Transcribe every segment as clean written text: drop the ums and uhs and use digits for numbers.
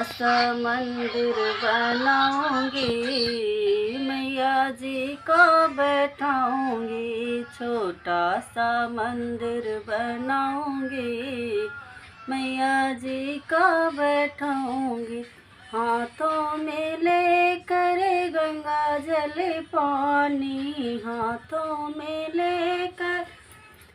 सा मंदिर बनाऊंगी, मैया जी को बैठाऊंगी। छोटा सा मंदिर बनाऊंगी, मैया जी को बैठाऊंगी। हाथों में लेकर गंगा जल पानी, हाथों में लेकर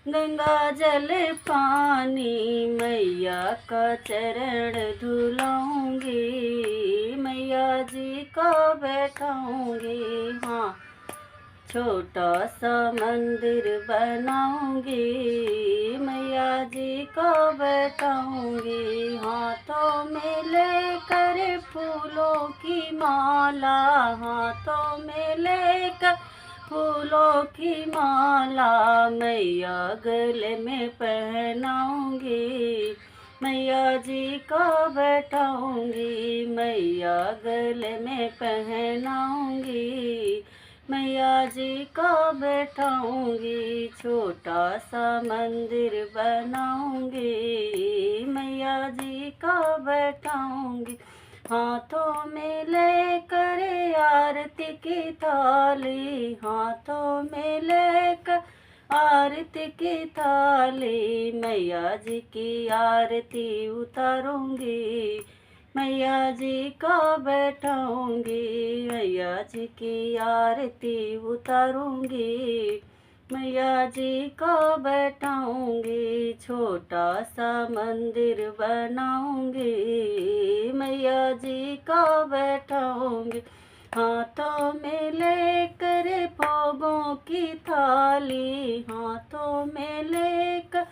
गंगा जल पानी, मैया का चरण धुलाऊंगी, मैया जी को बैठाऊंगी। हाँ, छोटा सा मंदिर बनाऊंगी, मैया जी को बैठाऊंगी। हाथों में लेकर फूलों की माला, हाथों में लेकर फूलों की माला, मैया गले में पहनाऊंगी, मैया जी को बैठाऊंगी। मैया गले में पहनाऊंगी, मैया जी को बैठाऊंगी। छोटा सा मंदिर बनाऊंगी, मैया जी को बैठाऊंगी। हाथों में लेकर आरती की थाली, हाथों में लेकर आरती की थाली, मैया जी की आरती उतारूंगी, मैया जी को बैठाऊंगी। मैया जी की आरती उतारूंगी, मैया जी को बैठाऊंगी। छोटा सा मंदिर बनाऊंगी, मैया जी को बैठाऊंगी। हाथों में लेकर भोगों की थाली, हाथों में लेकर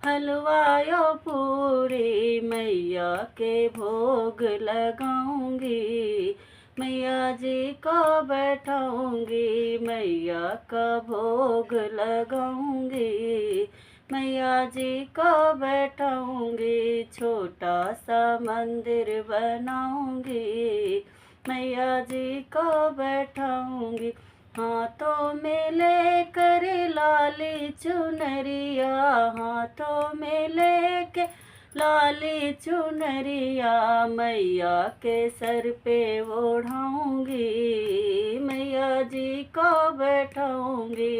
हलवायो पूरी, मैया के भोग लगाऊंगी, मैया जी को बैठाऊंगी। मैया का भोग लगाऊंगी, मैया जी को बैठाऊंगी। छोटा सा मंदिर बनाऊंगी, मैया जी को बैठाऊंगी। हाथों में लेकर लाली चुनरिया, हाथों में लेकर लाली चुनरिया, मैया के सर पे ओढ़ाऊंगी, मैया जी को बैठाऊंगी।